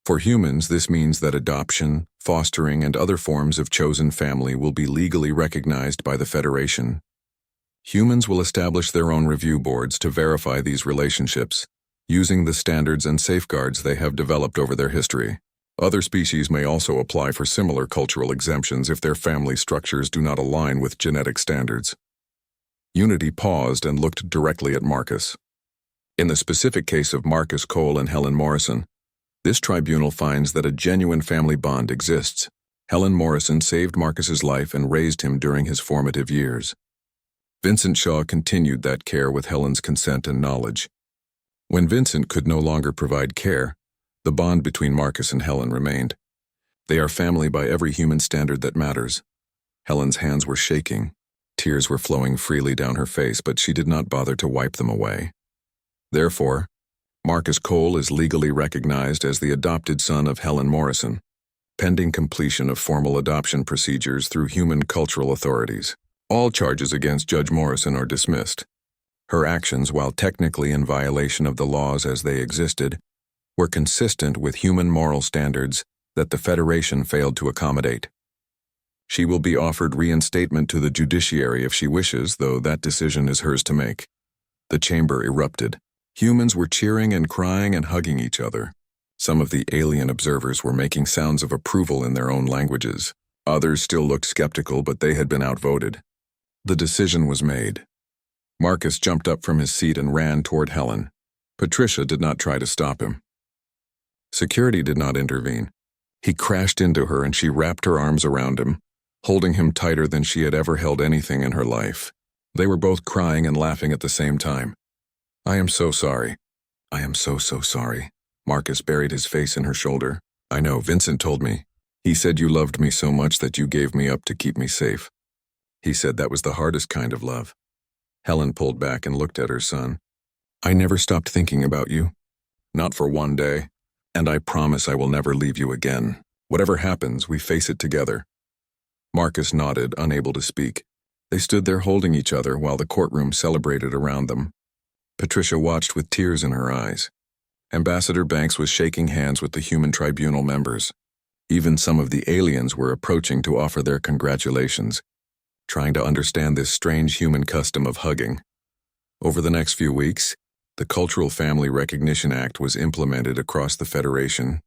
A: For humans, this means that adoption, fostering, and other forms of chosen family will be legally recognized by the Federation. Humans will establish their own review boards to verify these relationships, using the standards and safeguards they have developed over their history. Other species may also apply for similar cultural exemptions if their family structures do not align with genetic standards. Unity paused and looked directly at Marcus. In the specific case of Marcus Cole and Helen Morrison, this tribunal finds that a genuine family bond exists. Helen Morrison saved Marcus's life and raised him during his formative years. Vincent Shaw continued that care with Helen's consent and knowledge. When Vincent could no longer provide care, the bond between Marcus and Helen remained. They are family by every human standard that matters. Helen's hands were shaking. Tears were flowing freely down her face, but she did not bother to wipe them away. Therefore, Marcus Cole is legally recognized as the adopted son of Helen Morrison, pending completion of formal adoption procedures through human cultural authorities. All charges against Judge Morrison are dismissed. Her actions, while technically in violation of the laws as they existed, were consistent with human moral standards that the Federation failed to accommodate. She will be offered reinstatement to the judiciary if she wishes, though that decision is hers to make. The chamber erupted. Humans were cheering and crying and hugging each other. Some of the alien observers were making sounds of approval in their own languages. Others still looked skeptical, but they had been outvoted. The decision was made. Marcus jumped up from his seat and ran toward Helen. Patricia did not try to stop him. Security did not intervene. He crashed into her and she wrapped her arms around him, holding him tighter than she had ever held anything in her life. They were both crying and laughing at the same time. "I am so sorry. I am so sorry." Marcus buried his face in her shoulder. "I know, Vincent told me. He said you loved me so much that you gave me up to keep me safe. He said that was the hardest kind of love." Helen pulled back and looked at her son. "I never stopped thinking about you. Not for one day. And I promise I will never leave you again. Whatever happens, we face it together." Marcus nodded, unable to speak. They stood there holding each other while the courtroom celebrated around them. Patricia watched with tears in her eyes. Ambassador Banks was shaking hands with the human tribunal members. Even some of the aliens were approaching to offer their congratulations, trying to understand this strange human custom of hugging. Over the next few weeks, the Cultural Family Recognition Act was implemented across the Federation.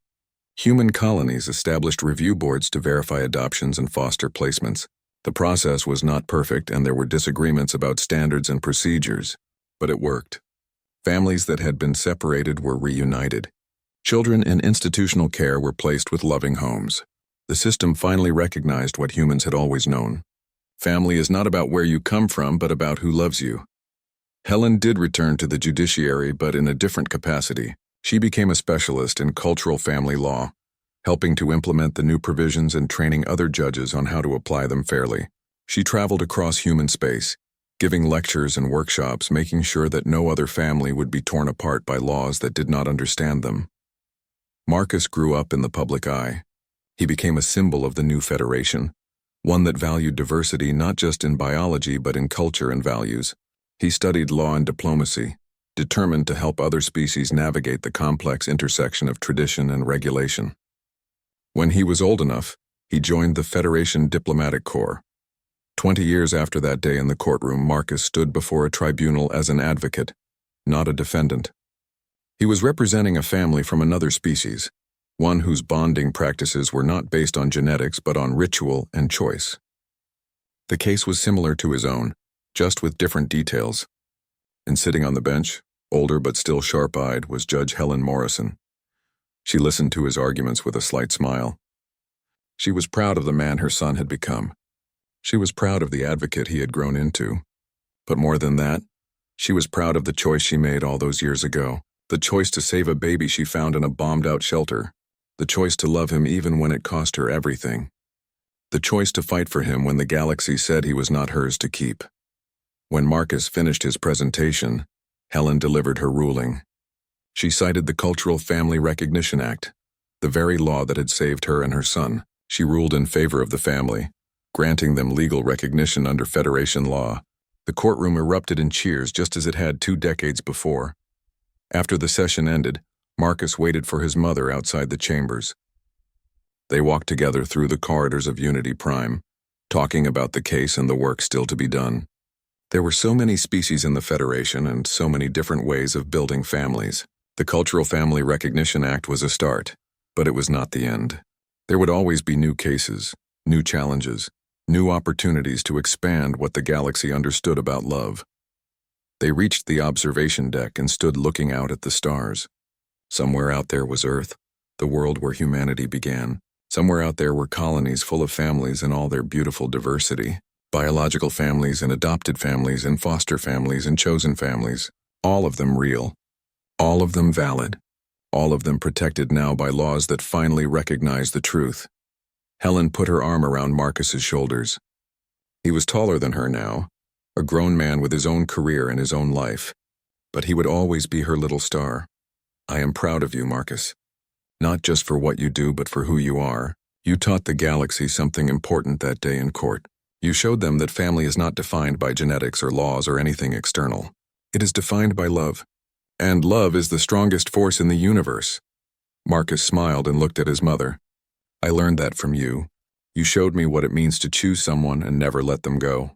A: Human colonies established review boards to verify adoptions and foster placements. The process was not perfect and there were disagreements about standards and procedures, but it worked. Families that had been separated were reunited. Children in institutional care were placed with loving homes. The system finally recognized what humans had always known. Family is not about where you come from, but about who loves you. Helen did return to the judiciary, but in a different capacity. She became a specialist in cultural family law, helping to implement the new provisions and training other judges on how to apply them fairly. She traveled across human space, giving lectures and workshops, making sure that no other family would be torn apart by laws that did not understand them. Marcus grew up in the public eye. He became a symbol of the new Federation, one that valued diversity not just in biology but in culture and values. He studied law and diplomacy, determined to help other species navigate the complex intersection of tradition and regulation. When he was old enough, he joined the Federation Diplomatic Corps. 20 years after that day in the courtroom, Marcus stood before a tribunal as an advocate, not a defendant. He was representing a family from another species, one whose bonding practices were not based on genetics but on ritual and choice. The case was similar to his own, just with different details. And sitting on the bench, older but still sharp-eyed, was Judge Helen Morrison. She listened to his arguments with a slight smile. She was proud of the man her son had become. She was proud of the advocate he had grown into. But more than that, she was proud of the choice she made all those years ago, the choice to save a baby she found in a bombed-out shelter, the choice to love him even when it cost her everything, the choice to fight for him when the galaxy said he was not hers to keep. When Marcus finished his presentation, Helen delivered her ruling. She cited the Cultural Family Recognition Act, the very law that had saved her and her son. She ruled in favor of the family, granting them legal recognition under Federation law, The courtroom erupted in cheers just as it had 2 decades before. After the session ended, Marcus waited for his mother outside the chambers. They walked together through the corridors of Unity Prime, talking about the case and the work still to be done. There were so many species in the Federation and so many different ways of building families. The Cultural Family Recognition Act was a start, but it was not the end. There would always be new cases, new challenges, new opportunities to expand what the galaxy understood about love. They reached the observation deck and stood looking out at the stars. Somewhere out there was Earth, the world where humanity began. Somewhere out there were colonies full of families in all their beautiful diversity. Biological families and adopted families and foster families and chosen families. All of them real. All of them valid. All of them protected now by laws that finally recognize the truth. Helen put her arm around Marcus's shoulders. He was taller than her now, a grown man with his own career and his own life. But he would always be her little star. I am proud of you, Marcus. Not just for what you do, but for who you are. You taught the galaxy something important that day in court. You showed them that family is not defined by genetics or laws or anything external. It is defined by love. And love is the strongest force in the universe. Marcus smiled and looked at his mother. I learned that from you. You showed me what it means to choose someone and never let them go.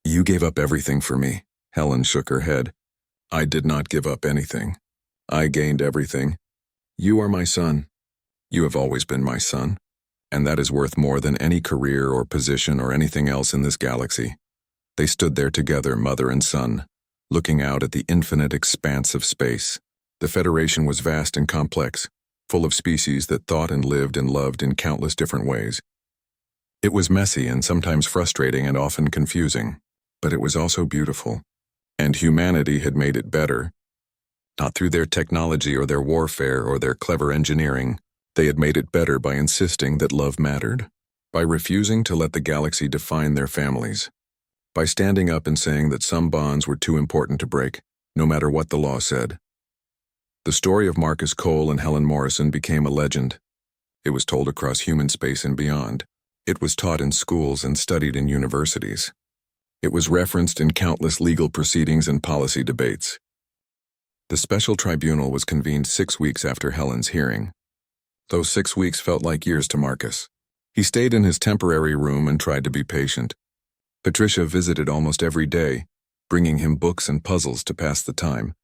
A: You gave up everything for me. Helen shook her head. I did not give up anything. I gained everything. You are my son. You have always been my son. And that is worth more than any career or position or anything else in this galaxy. They stood there together, mother and son, looking out at the infinite expanse of space. The Federation was vast and complex, full of species that thought and lived and loved in countless different ways. It was messy and sometimes frustrating and often confusing, but it was also beautiful. And humanity had made it better. Not through their technology or their warfare or their clever engineering. They had made it better by insisting that love mattered, by refusing to let the galaxy define their families, by standing up and saying that some bonds were too important to break, no matter what the law said. The story of Marcus Cole and Helen Morrison became a legend. It was told across human space and beyond. It was taught in schools and studied in universities. It was referenced in countless legal proceedings and policy debates. The special tribunal was convened 6 weeks after Helen's hearing. Those 6 weeks felt like years to Marcus. He stayed in his temporary room and tried to be patient. Patricia visited almost every day, bringing him books and puzzles to pass the time.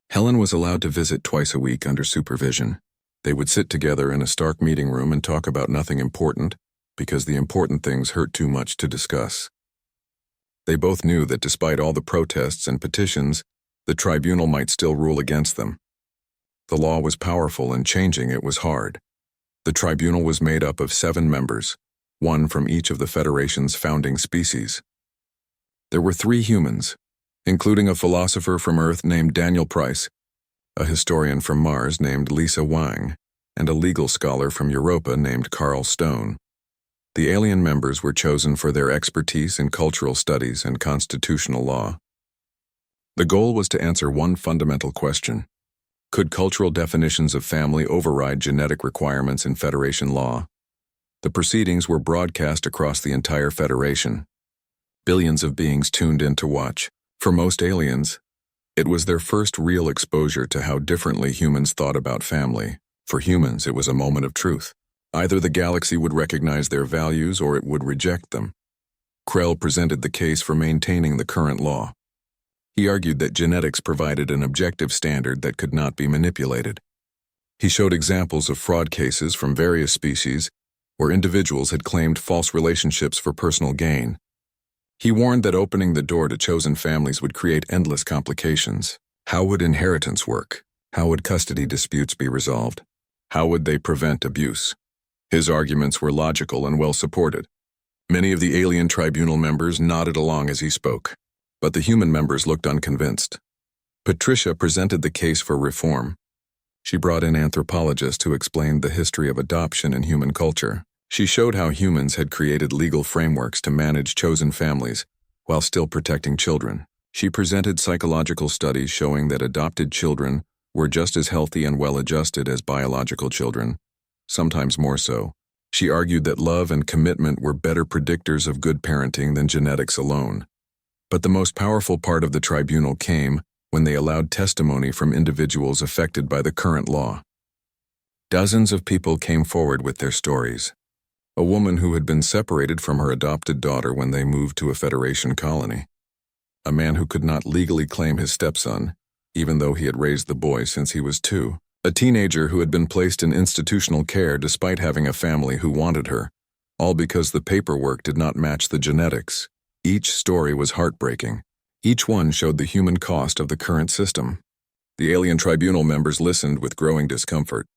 A: Helen was allowed to visit twice a week under supervision. They would sit together in a stark meeting room and talk about nothing important, because the important things hurt too much to discuss. They both knew that despite all the protests and petitions, the tribunal might still rule against them. The law was powerful and changing it was hard. The tribunal was made up of 7 members, 1 from each of the Federation's founding species. There were 3 humans, including a philosopher from Earth named Daniel Price, a historian from Mars named Lisa Wang, and a legal scholar from Europa named Carl Stone. The alien members were chosen for their expertise in cultural studies and constitutional law. The goal was to answer one fundamental question. Could cultural definitions of family override genetic requirements in Federation law? The proceedings were broadcast across the entire Federation. Billions of beings tuned in to watch. For most aliens, it was their first real exposure to how differently humans thought about family. For humans, it was a moment of truth. Either the galaxy would recognize their values or it would reject them. Krell presented the case for maintaining the current law. He argued that genetics provided an objective standard that could not be manipulated. He showed examples of fraud cases from various species where individuals had claimed false relationships for personal gain. He warned that opening the door to chosen families would create endless complications. How would inheritance work? How would custody disputes be resolved? How would they prevent abuse? His arguments were logical and well supported. Many of the alien tribunal members nodded along as he spoke, but the human members looked unconvinced. Patricia presented the case for reform. She brought in anthropologists who explained the history of adoption in human culture. She showed how humans had created legal frameworks to manage chosen families while still protecting children. She presented psychological studies showing that adopted children were just as healthy and well-adjusted as biological children, sometimes more so. She argued that love and commitment were better predictors of good parenting than genetics alone. But the most powerful part of the tribunal came when they allowed testimony from individuals affected by the current law. Dozens of people came forward with their stories. A woman who had been separated from her adopted daughter when they moved to a Federation colony. A man who could not legally claim his stepson, even though he had raised the boy since he was 2. A teenager who had been placed in institutional care despite having a family who wanted her, all because the paperwork did not match the genetics. Each story was heartbreaking. Each one showed the human cost of the current system. The Alien Tribunal members listened with growing discomfort.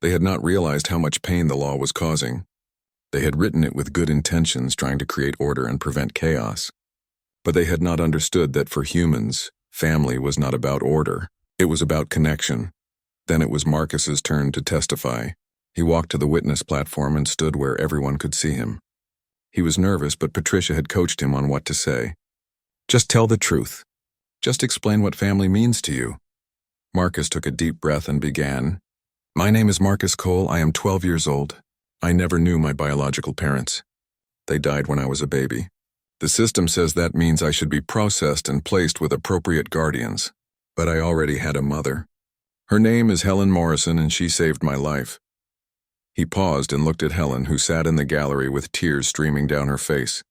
A: They had not realized how much pain the law was causing. They had written it with good intentions, trying to create order and prevent chaos. But they had not understood that for humans, family was not about order. It was about connection. Then it was Marcus's turn to testify. He walked to the witness platform and stood where everyone could see him. He was nervous, but Patricia had coached him on what to say. Just tell the truth. Just explain what family means to you. Marcus took a deep breath and began. My name is Marcus Cole. I am 12 years old. I never knew my biological parents. They died when I was a baby. The system says that means I should be processed and placed with appropriate guardians. But I already had a mother. Her name is Helen Morrison, and she saved my life. He paused and looked at Helen, who sat in the gallery with tears streaming down her face.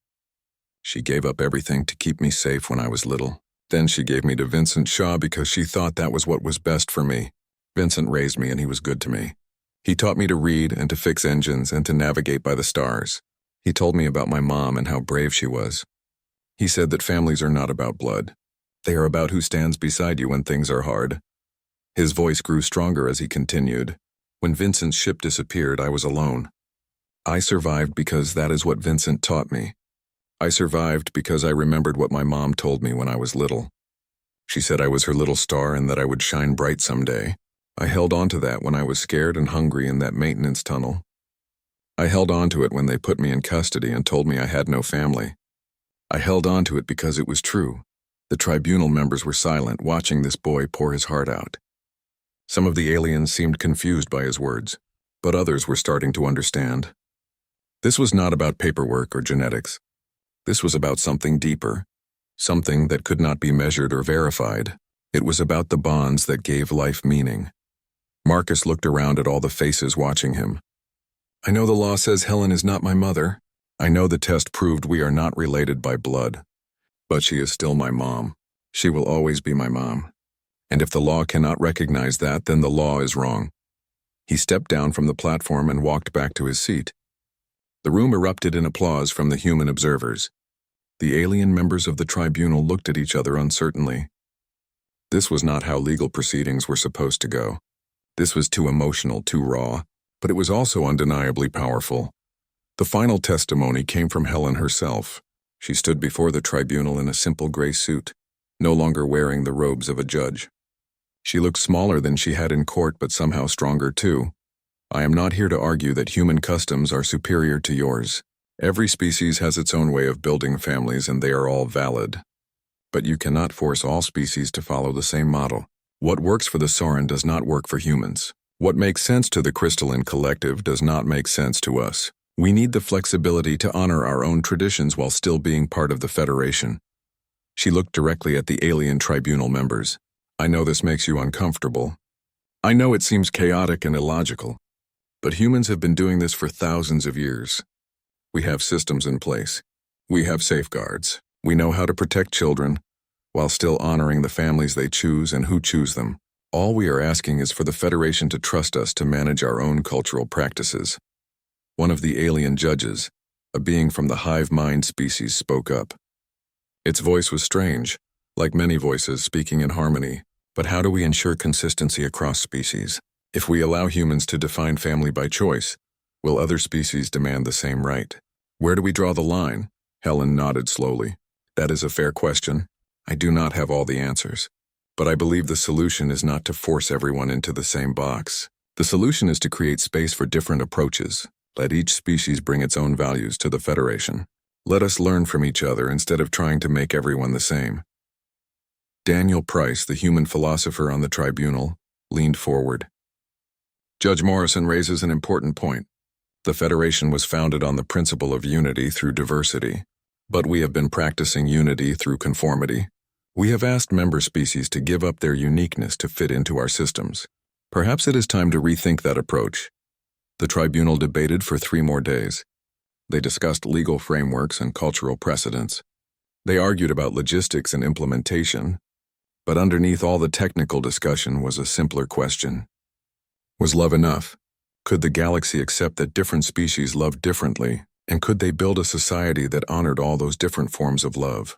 A: She gave up everything to keep me safe when I was little. Then she gave me to Vincent Shaw because she thought that was what was best for me. Vincent raised me and he was good to me. He taught me to read and to fix engines and to navigate by the stars. He told me about my mom and how brave she was. He said that families are not about blood. They are about who stands beside you when things are hard. His voice grew stronger as he continued. When Vincent's ship disappeared, I was alone. I survived because that is what Vincent taught me. I survived because I remembered what my mom told me when I was little. She said I was her little star and that I would shine bright someday. I held on to that when I was scared and hungry in that maintenance tunnel. I held on to it when they put me in custody and told me I had no family. I held on to it because it was true. The tribunal members were silent, watching this boy pour his heart out. Some of the aliens seemed confused by his words, but others were starting to understand. This was not about paperwork or genetics. This was about something deeper, something that could not be measured or verified. It was about the bonds that gave life meaning. Marcus looked around at all the faces watching him. I know the law says Helen is not my mother. I know the test proved we are not related by blood. But she is still my mom. She will always be my mom. And if the law cannot recognize that, then the law is wrong. He stepped down from the platform and walked back to his seat. The room erupted in applause from the human observers. The alien members of the tribunal looked at each other uncertainly. This was not how legal proceedings were supposed to go. This was too emotional, too raw, but it was also undeniably powerful. The final testimony came from Helen herself. She stood before the tribunal in a simple gray suit, no longer wearing the robes of a judge. She looked smaller than she had in court, but somehow stronger too. I am not here to argue that human customs are superior to yours. Every species has its own way of building families, and they are all valid. But you cannot force all species to follow the same model. What works for the Soren does not work for humans. What makes sense to the crystalline collective does not make sense to us. We need the flexibility to honor our own traditions while still being part of the Federation. She looked directly at the alien tribunal members. I know this makes you uncomfortable. I know it seems chaotic and illogical. But humans have been doing this for thousands of years. We have systems in place. We have safeguards. We know how to protect children, while still honoring the families they choose and who choose them. All we are asking is for the Federation to trust us to manage our own cultural practices. One of the alien judges, a being from the hive mind species, spoke up. Its voice was strange, like many voices speaking in harmony. But how do we ensure consistency across species? If we allow humans to define family by choice, will other species demand the same right? Where do we draw the line? Helen nodded slowly. That is a fair question. I do not have all the answers. But I believe the solution is not to force everyone into the same box. The solution is to create space for different approaches. Let each species bring its own values to the Federation. Let us learn from each other instead of trying to make everyone the same. Daniel Price, the human philosopher on the tribunal, leaned forward. Judge Morrison raises an important point. The Federation was founded on the principle of unity through diversity. But we have been practicing unity through conformity. We have asked member species to give up their uniqueness to fit into our systems. Perhaps it is time to rethink that approach. The tribunal debated for 3 more days. They discussed legal frameworks and cultural precedents. They argued about logistics and implementation. But underneath all the technical discussion was a simpler question. Was love enough? Could the galaxy accept that different species love differently, and could they build a society that honored all those different forms of love?